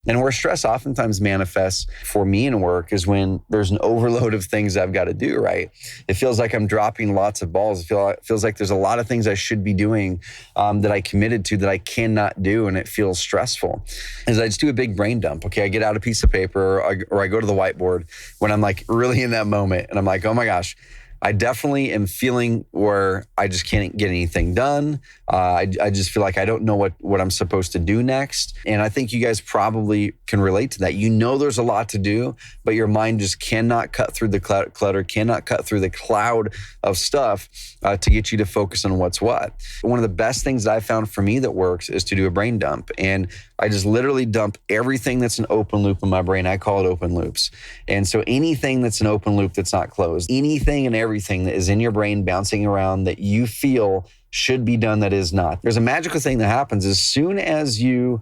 And where stress oftentimes manifests for me in work is when there's an overload of things I've got to do, right? It feels like I'm dropping lots of balls. It feels like there's a lot of things I should be doing that I committed to that I cannot do, and it feels stressful. As I just do a big brain dump, okay? I get out a piece of paper or I go to the whiteboard when I'm like really in that moment and I'm like, oh my gosh, I definitely am feeling where I just can't get anything done. I just feel like I don't know what I'm supposed to do next. And I think you guys probably can relate to that. You know there's a lot to do, but your mind just cannot cut through the clutter, cannot cut through the cloud of stuff to get you to focus on what's what. One of the best things that I found for me that works is to do a brain dump. And I just literally dump everything that's an open loop in my brain. I call it open loops. And so anything that's an open loop that's not closed, anything and everything that is in your brain bouncing around that you feel should be done that is not. There's a magical thing that happens as soon as you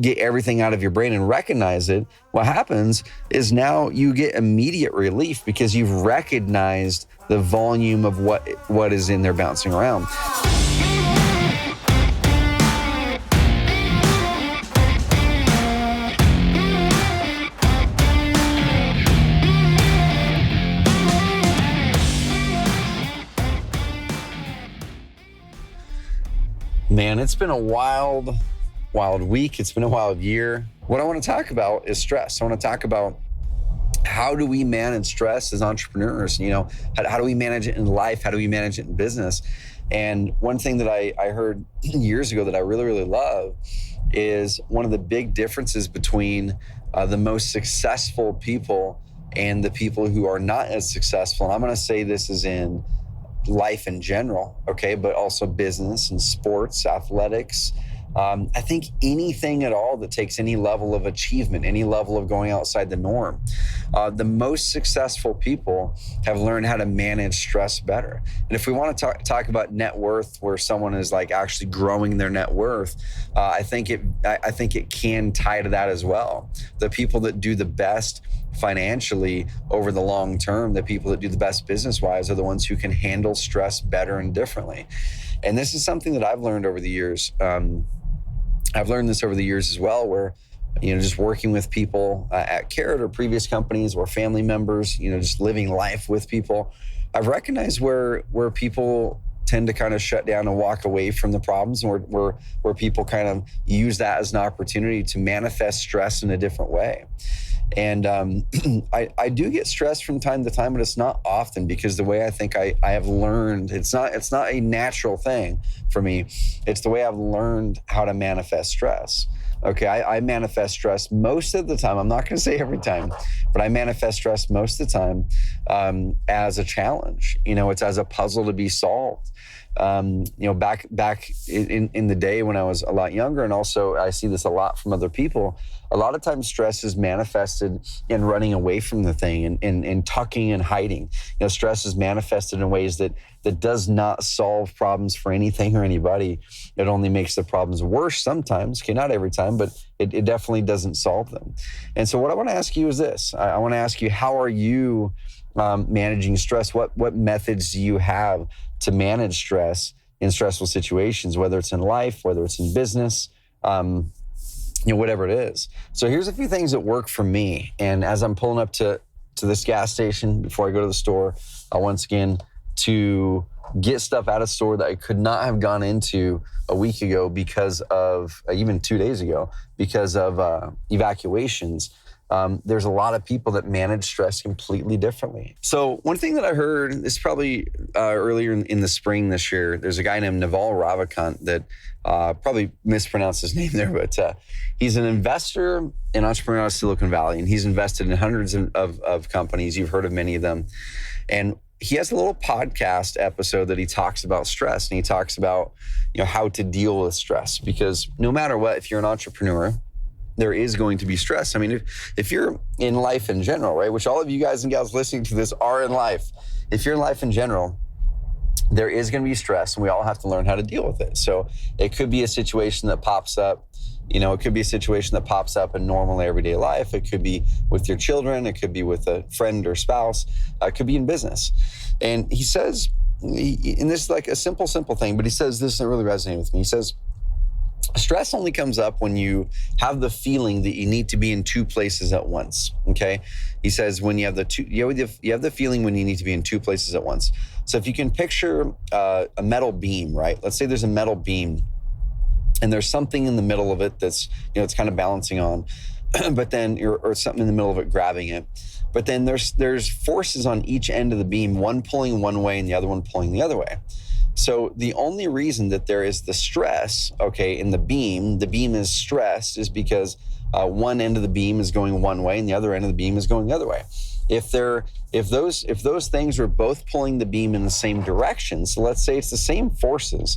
get everything out of your brain and recognize it. What happens is now you get immediate relief because you've recognized the volume of what is in there bouncing around. Man, it's been a wild week. It's been a wild year. What I want to talk about is stress. I want to talk about how do we manage stress as entrepreneurs? You know, how do we manage it in life? How do we manage it in business? And one thing that I heard years ago that I really, really love is one of the big differences between the most successful people and the people who are not as successful. And I'm going to say this is in life in general, okay, but also business and sports, athletics. I think anything at all that takes any level of achievement, any level of going outside the norm. The most successful people have learned how to manage stress better. And if we want to talk about net worth, where someone is like actually growing their net worth, I think it can tie to that as well. The people that do the best financially over the long term, the people that do the best business-wise are the ones who can handle stress better and differently. And this is something that I've learned over the years. I've learned this over the years as well, where, you know, just working with people at Carrot or previous companies or family members, you know, just living life with people, I've recognized where people tend to kind of shut down and walk away from the problems, and where people kind of use that as an opportunity to manifest stress in a different way. And I do get stressed from time to time, but it's not often, because the way I think I have learned, it's not a natural thing for me. It's the way I've learned how to manifest stress. Okay, I manifest stress most of the time. I'm not going to say every time, but I manifest stress most of the time as a challenge. You know, it's as a puzzle to be solved. You know, back in the day when I was a lot younger, and also I see this a lot from other people, a lot of times stress is manifested in running away from the thing and in tucking and hiding. You know, stress is manifested in ways that does not solve problems for anything or anybody. It only makes the problems worse sometimes. Okay, not every time, but it definitely doesn't solve them. And so what I want to ask you is this. I want to ask you, how are you managing stress? What methods do you have to manage stress in stressful situations, whether it's in life, whether it's in business, you know, whatever it is. So here's a few things that work for me. And as I'm pulling up to this gas station before I go to the store, once again, to get stuff out of store that I could not have gone into a week ago because of, even 2 days ago, because of evacuations. There's a lot of people that manage stress completely differently. So one thing that I heard, this is probably earlier in the spring this year, there's a guy named Naval Ravikant that probably mispronounced his name there, but he's an investor and entrepreneur out of Silicon Valley, and he's invested in hundreds of companies. You've heard of many of them. And he has a little podcast episode that he talks about stress, and he talks about, you know, how to deal with stress, because no matter what, if you're an entrepreneur, there is going to be stress. I mean, if you're in life in general, right, which all of you guys and gals listening to this are in life, if you're in life in general, there is going to be stress, and we all have to learn how to deal with it. So it could be a situation that pops up, you know, it could be a situation that pops up in normal everyday life. It could be with your children. It could be with a friend or spouse. It could be in business. And he says, and this is like a simple thing, but he says this, and it really resonated with me. He says, Stress only comes up when you have the feeling that you need to be in two places at once. Okay, he says when you have you have the feeling when you need to be in two places at once. So if you can picture a metal beam, right? Let's say there's a metal beam, and there's something in the middle of it that's it's kind of balancing on, but then or something in the middle of it grabbing it. But then there's forces on each end of the beam, one pulling one way and the other one pulling the other way. So the only reason that there is the stress, okay, in the beam is stressed is because one end of the beam is going one way and the other end of the beam is going the other way. If those things are both pulling the beam in the same direction, so let's say it's the same forces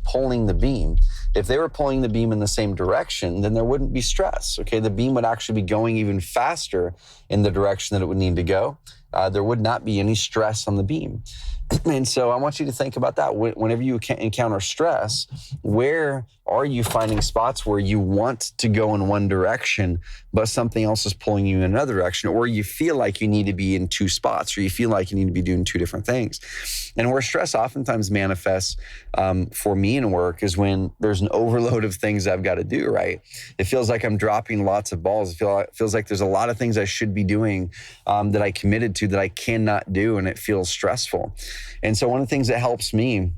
pulling the beam. If they were pulling the beam in the same direction, then there wouldn't be stress. Okay, the beam would actually be going even faster in the direction that it would need to go. There would not be any stress on the beam. And so I want you to think about that. Whenever you encounter stress, where are you finding spots where you want to go in one direction, but something else is pulling you in another direction, or you feel like you need to be in two spots, or you feel like you need to be doing two different things? And where stress oftentimes manifests for me in work is when there's an overload of things I've got to do, right? It feels like I'm dropping lots of balls. It feels like there's a lot of things I should be doing that I committed to that I cannot do, and it feels stressful. And so one of the things that helps me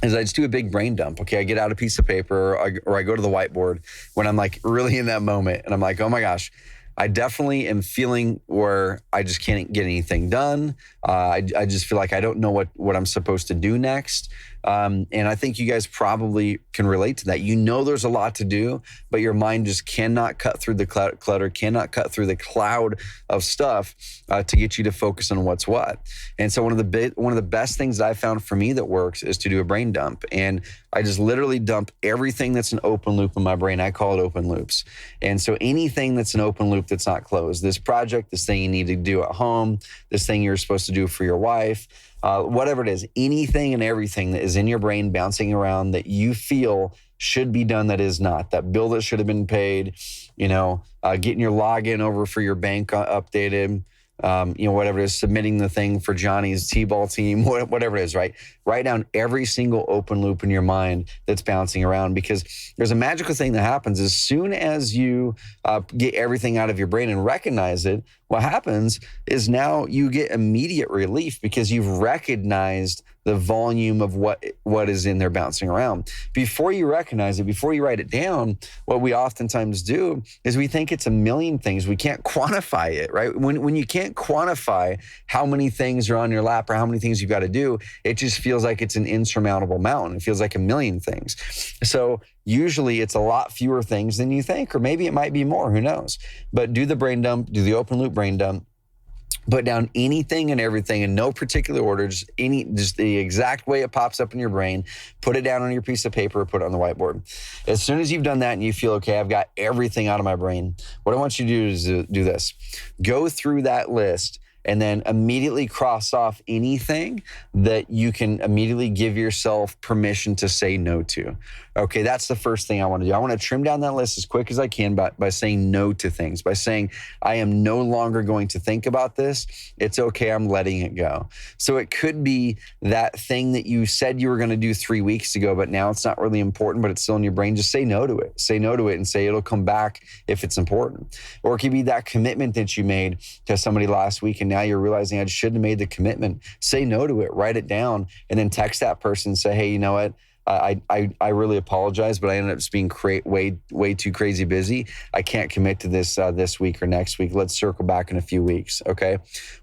is I just do a big brain dump. Okay, I get out a piece of paper or I go to the whiteboard when I'm like really in that moment, and I'm like, oh my gosh, I definitely am feeling where I just can't get anything done. I just feel like I don't know what I'm supposed to do next. And I think you guys probably can relate to that. There's a lot to do, but your mind just cannot cut through the clutter, cannot cut through the cloud of stuff to get you to focus on what's what. And so one of the best things that I found for me that works is to do a brain dump. And I just literally dump everything that's an open loop in my brain. I call it open loops. And so anything that's an open loop that's not closed, this project, this thing you need to do at home, this thing you're supposed to do for your wife, whatever it is, anything and everything that is in your brain bouncing around that you feel should be done that is not, that bill that should have been paid, getting your login over for your bank updated, whatever it is, submitting the thing for Johnny's T-ball team, whatever it is, right? Write down every single open loop in your mind that's bouncing around, because there's a magical thing that happens as soon as you get everything out of your brain and recognize it. What happens is now you get immediate relief because you've recognized the volume of what is in there bouncing around. Before you recognize it, before you write it down, what we oftentimes do is we think it's a million things. We can't quantify it, right? When you can't quantify how many things are on your lap or how many things you've got to do, it just feels like it's an insurmountable mountain. It feels like a million things. So usually it's a lot fewer things than you think, or maybe it might be more, who knows? But do the brain dump, do the open loop brain dump. Put down anything and everything in no particular order, just the exact way it pops up in your brain. Put it down on your piece of paper, put it on the whiteboard. As soon as you've done that and you feel, okay, I've got everything out of my brain, what I want you to do is do this. Go through that list and then immediately cross off anything that you can immediately give yourself permission to say no to. Okay, that's the first thing I want to do. I want to trim down that list as quick as I can by saying no to things, by saying, I am no longer going to think about this. It's okay, I'm letting it go. So it could be that thing that you said you were going to do 3 weeks ago, but now it's not really important, but it's still in your brain. Just say no to it. Say no to it and say it'll come back if it's important. Or it could be that commitment that you made to somebody last week, and now you're realizing I shouldn't have made the commitment. Say no to it, write it down, and then text that person and say, hey, you know what? I really apologize, but I ended up just being way too crazy busy. I can't commit to this this week or next week. Let's circle back in a few weeks, okay?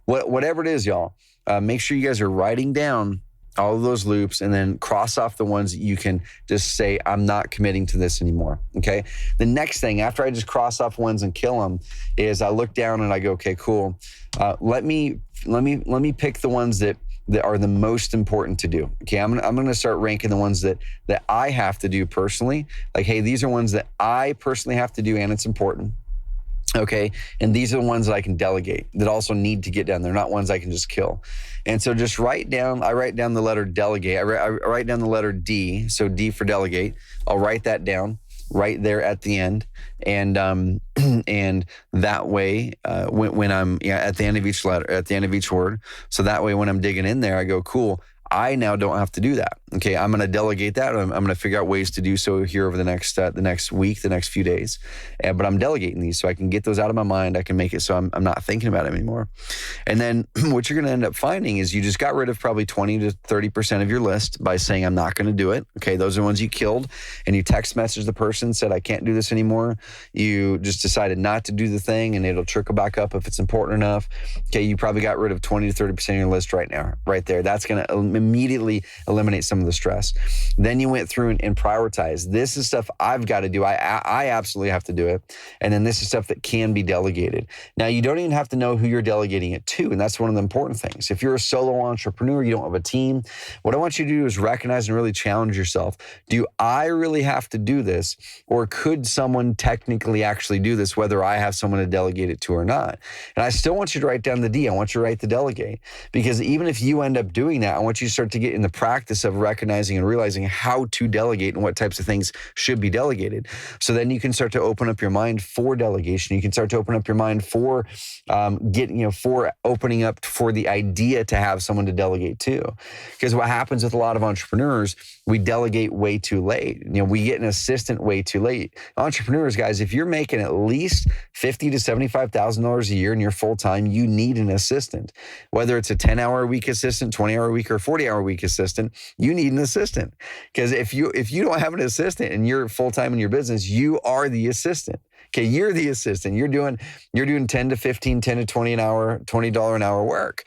Whatever it is, y'all, make sure you guys are writing down all of those loops and then cross off the ones that you can just say, I'm not committing to this anymore, okay? The next thing, after I just cross off ones and kill them, is I look down and I go, okay, cool. Let me pick the ones that are the most important to do. Okay, I'm gonna start ranking the ones that I have to do personally. Like, hey, these are ones that I personally have to do and it's important. Okay, and these are the ones that I can delegate that also need to get done. They're not ones I can just kill. And so just I write down the letter delegate. I write down the letter D, so D for delegate. I'll write that down right there at the end. And that way, when I'm at the end of each letter, at the end of each word, so that way when I'm digging in there, I go, cool, I now don't have to do that. Okay, I'm going to delegate that. I'm going to figure out ways to do so here over the next week, the next few days. But I'm delegating these so I can get those out of my mind. I can make it so I'm not thinking about it anymore. And then what you're going to end up finding is you just got rid of probably 20 to 30% of your list by saying, I'm not going to do it. Okay, those are the ones you killed. And you text message the person, said, I can't do this anymore. You just decided not to do the thing, and it'll trickle back up if it's important enough. Okay, you probably got rid of 20 to 30% of your list right now, right there. That's going to immediately eliminate some of the stress. Then you went through and prioritized. This is stuff I've got to do. I absolutely have to do it. And then this is stuff that can be delegated. Now, you don't even have to know who you're delegating it to, and that's one of the important things. If you're a solo entrepreneur, you don't have a team, what I want you to do is recognize and really challenge yourself. Do I really have to do this, or could someone technically actually do this, whether I have someone to delegate it to or not? And I still want you to write down the D. I want you to write the delegate, because even if you end up doing that, I want you to start to get in the practice of recognizing and realizing how to delegate and what types of things should be delegated. So then you can start to open up your mind for delegation. You can start to open up your mind for for opening up for the idea to have someone to delegate to. Because what happens with a lot of entrepreneurs, we delegate way too late. We get an assistant way too late. Entrepreneurs, guys, if you're making at least $50,000 to $75,000 a year and you're full time, you need an assistant. Whether it's a 10-hour a week assistant, 20-hour a week, or 40-hour a week assistant, you need an assistant. Because if you don't have an assistant and you're full time in your business, you are the assistant. Okay, you're the assistant. You're doing 10 to 15, 10 to 20 an hour, $20 an hour work.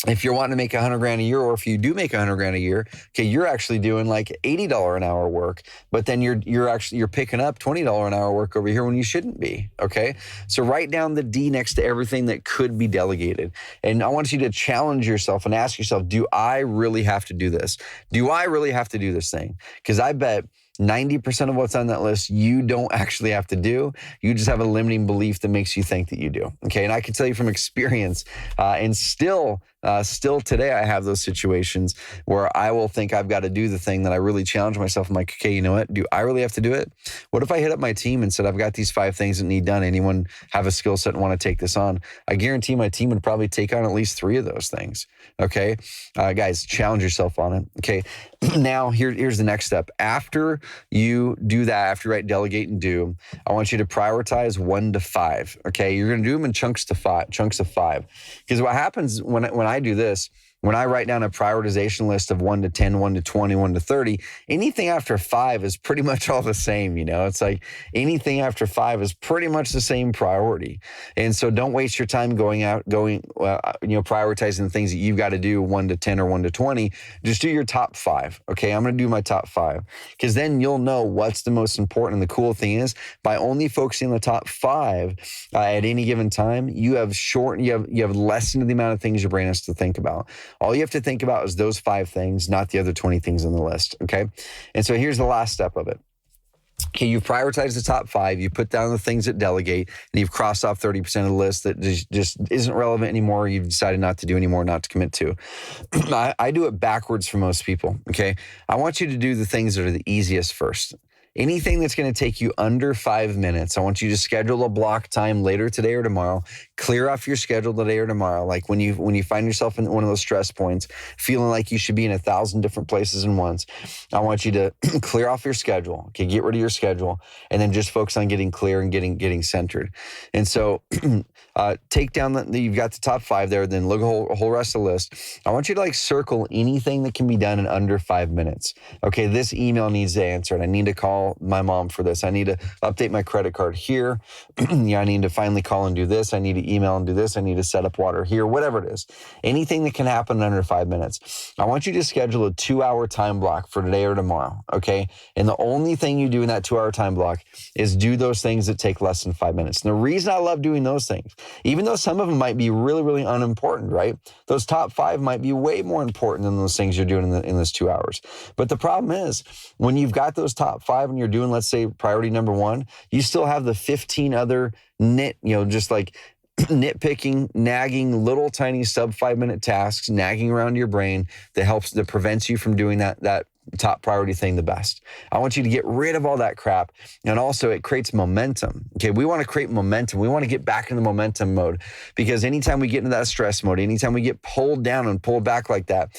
If you're wanting to make $100,000 a year, or if you do make $100,000 a year, okay, you're actually doing like $80 an hour work, but then you're picking up $20 an hour work over here when you shouldn't be. Okay, so write down the D next to everything that could be delegated, and I want you to challenge yourself and ask yourself, do I really have to do this? Do I really have to do this thing? Because I bet 90% of what's on that list, you don't actually have to do. You just have a limiting belief that makes you think that you do. Okay. And I can tell you from experience, and still today, I have those situations where I will think I've got to do the thing that I really challenge myself. I'm like, okay, you know what? Do I really have to do it? What if I hit up my team and said, I've got these 5 things that need done. Anyone have a skill set and want to take this on? I guarantee my team would probably take on at least 3 of those things. Okay. Guys, challenge yourself on it. Okay. Now here's the next step. After you do that, after you write delegate and do, I want you to prioritize 1 to 5. Okay. You're going to do them in chunks of 5. Because what happens when I do this, when I write down a prioritization list of 1 to 10, 1 to 20, 1 to 30, anything after 5 is pretty much all the same. It's like anything after 5 is pretty much the same priority. And so don't waste your time prioritizing the things that you've got to do 1 to 10 or 1 to 20. Just do your top 5. Okay, I'm going to do my top 5, because then you'll know what's the most important. And the cool thing is, by only focusing on the top 5 at any given time, you have lessened the amount of things your brain has to think about. All you have to think about is those 5 things, not the other 20 things on the list, okay? And so here's the last step of it. Okay, you've prioritized the top 5, you put down the things that delegate, and you've crossed off 30% of the list that just isn't relevant anymore, you've decided not to do anymore, not to commit to. I do it backwards for most people, okay? I want you to do the things that are the easiest first. Anything that's going to take you under 5 minutes, I want you to schedule a block time later today or tomorrow. Clear off your schedule today or tomorrow. Like when you find yourself in one of those stress points, feeling like you should be in 1,000 different places at once, I want you to clear off your schedule. Okay, get rid of your schedule, and then just focus on getting clear and getting centered. And so take down you've got the top 5 there. Then look at the whole rest of the list. I want you to circle anything that can be done in under 5 minutes. Okay, this email needs to answer, and I need to call my mom for this. I need to update my credit card here. I need to finally call and do this. I need to email and do this. I need to set up water here, whatever it is. Anything that can happen in under 5 minutes. I want you to schedule a 2-hour time block for today or tomorrow, okay? And the only thing you do in that 2-hour time block is do those things that take less than 5 minutes. And the reason I love doing those things, even though some of them might be really, really unimportant, right? Those top 5 might be way more important than those things you're doing in this 2 hours. But the problem is, when you've got those top 5 and you're doing, let's say, priority number 1, you still have the 15 other nitpicking, nagging, little tiny sub 5 minute tasks nagging around your brain that prevents you from doing that top priority thing the best. I want you to get rid of all that crap. And also it creates momentum. Okay. We want to create momentum. We want to get back in the momentum mode, because anytime we get into that stress mode, anytime we get pulled down and pulled back like that,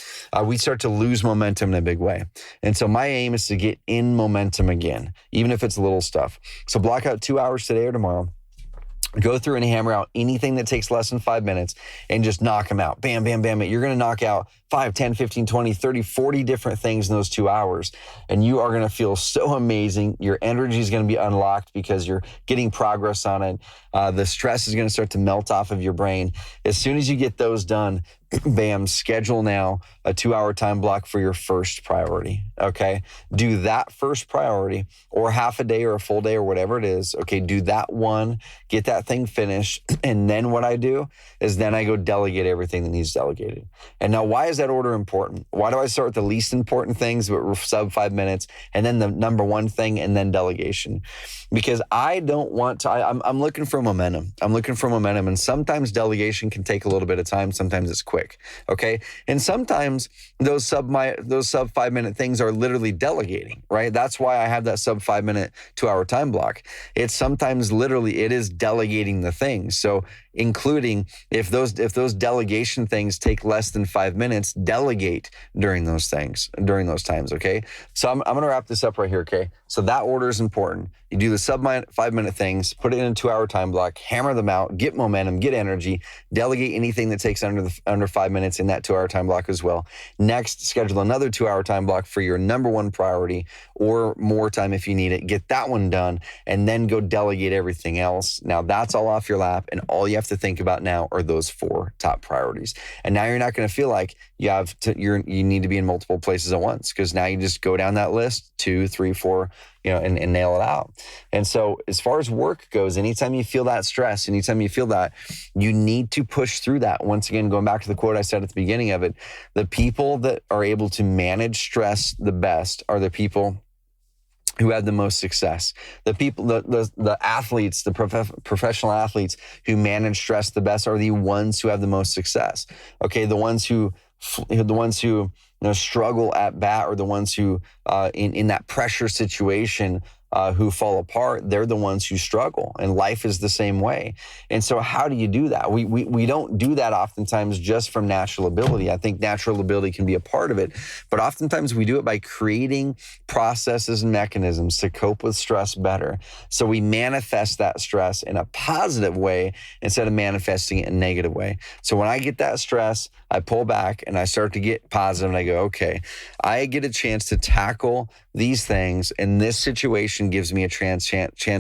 we start to lose momentum in a big way. And so my aim is to get in momentum again, even if it's little stuff. So block out 2 hours today or tomorrow. Go through and hammer out anything that takes less than 5 minutes and just knock them out. Bam, bam, bam. You're going to knock out 5, 10, 15, 20, 30, 40 different things in those 2 hours. And you are going to feel so amazing. Your energy is going to be unlocked because you're getting progress on it. The stress is going to start to melt off of your brain. As soon as you get those done, bam, schedule now a 2-hour time block for your first priority, okay? Do that first priority, or half a day or a full day or whatever it is, okay? Do that one, get that thing finished, and then what I do is then I go delegate everything that needs delegated. And now, why is that order important? Why do I start with the least important things, but sub 5 minutes, and then the number one thing, and then delegation? Because I don't want to, I'm looking for momentum. I'm looking for momentum. And sometimes delegation can take a little bit of time. Sometimes it's quick. Okay. And sometimes those sub 5 minute things are literally delegating, right? That's why I have that sub 5 minute, 2 hour time block. It's sometimes literally, it is delegating the things. So including if those delegation things take less than 5 minutes, delegate during those times. Okay. So I'm going to wrap this up right here. Okay. So that order is important. You do the sub 5 minute things, put it in a 2 hour time block, hammer them out, get momentum, get energy, delegate anything that takes under 5 minutes in that 2 hour time block as well. Next, schedule another 2 hour time block for your number one priority, or more time if you need it. Get that one done, and then go delegate everything else. Now that's all off your lap, and all you have to think about now are those 4 top priorities. And now you're not going to feel like you need to be in multiple places at once, because now you just go down that list, 2, 3, 4, and nail it out. And so as far as work goes, anytime you feel that stress, anytime you feel that, you need to push through that. Once again, going back to the quote I said at the beginning of it, the people that are able to manage stress the best are the people who have the most success. The people, the athletes, the professional athletes who manage stress the best are the ones who have the most success. Okay, the ones who struggle at bat, or the ones who in that pressure situation who fall apart, they're the ones who struggle. And life is the same way. And so how do you do that? We don't do that oftentimes just from natural ability. I think natural ability can be a part of it, but oftentimes we do it by creating processes and mechanisms to cope with stress better. So we manifest that stress in a positive way instead of manifesting it in a negative way. So when I get that stress, I pull back and I start to get positive, and I go, okay, I get a chance to tackle these things, and this situation gives me a chance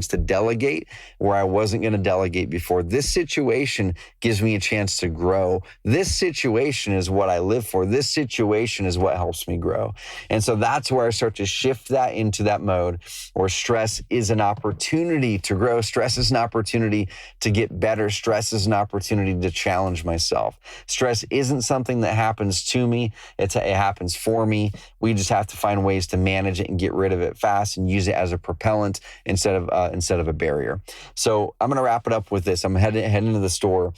to delegate where I wasn't going to delegate before. This situation gives me a chance to grow. This situation is what I live for. This situation is what helps me grow. And so that's where I start to shift that into that mode where stress is an opportunity to grow. Stress is an opportunity to get better. Stress is an opportunity to challenge myself. Stress isn't something that happens to me. It happens for me. We just have to find ways to manage it and get rid of it fast and use it as a propellant instead of a barrier. So I'm going to wrap it up with this. I'm heading into the store.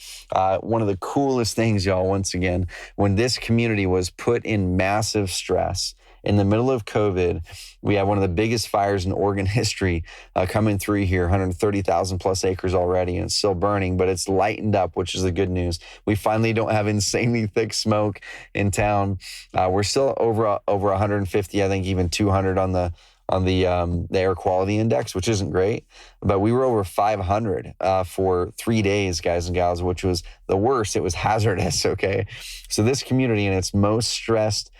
One of the coolest things, y'all, once again, when this community was put in massive stress in the middle of COVID, we have one of the biggest fires in Oregon history coming through here, 130,000 plus acres already, and it's still burning, but it's lightened up, which is the good news. We finally don't have insanely thick smoke in town. We're still over 150, I think even 200 on the air quality index, which isn't great, but we were over 500 for 3 days, guys and gals, which was the worst. It was hazardous. Okay. So this community in its most stressed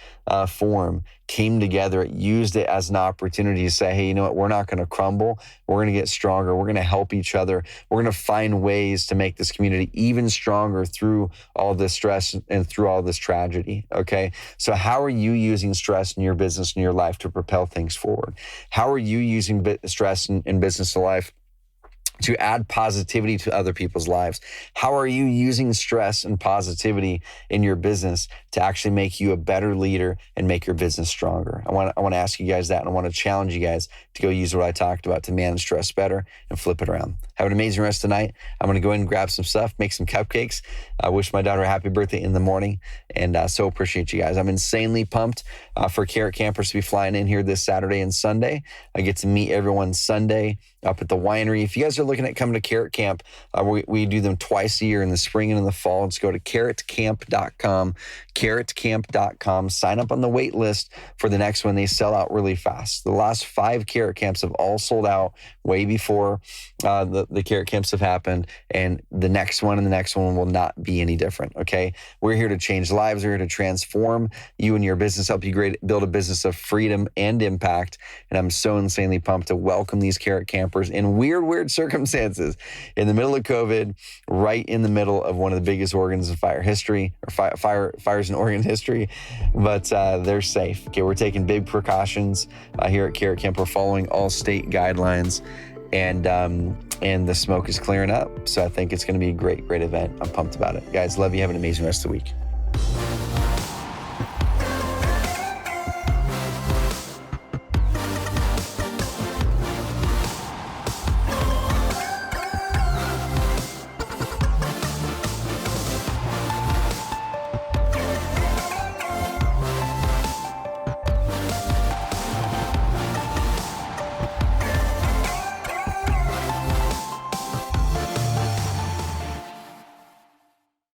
form came together. It used it as an opportunity to say, hey, you know what? We're not going to crumble. We're going to get stronger. We're going to help each other. We're going to find ways to make this community even stronger through all this stress and through all this tragedy. Okay. So how are you using stress in your business and your life to propel things forward? How are you using stress in business and life to add positivity to other people's lives? How are you using stress and positivity in your business to actually make you a better leader and make your business stronger? I want to ask you guys that, and I want to challenge you guys to go use what I talked about to manage stress better and flip it around. Have an amazing rest of the night. I'm going to go ahead and grab some stuff, make some cupcakes. I wish my daughter a happy birthday in the morning, and so appreciate you guys. I'm insanely pumped for Carrot Campers to be flying in here this Saturday and Sunday. I get to meet everyone Sunday up at the winery. If you guys are looking at coming to Carrot Camp, we do them twice a year in the spring and in the fall. Just go to carrotcamp.com, carrotcamp.com. Sign up on the wait list for the next one. They sell out really fast. The last 5 Carrot Camps have all sold out way before the Carrot Camps have happened, and the next one and the next one will not be any different, okay? We're here to change lives. We're here to transform you and your business, help you build a business of freedom and impact, and I'm so insanely pumped to welcome these Carrot Campers in weird circumstances in the middle of COVID, right in the middle of one of the biggest organs of fire history, or fires in Oregon history, but they're safe. Okay, we're taking big precautions here at Carrot Camp. We're following all state guidelines, and the smoke is clearing up. So I think it's going to be a great event. I'm pumped about it. Guys, love you. Have an amazing rest of the week.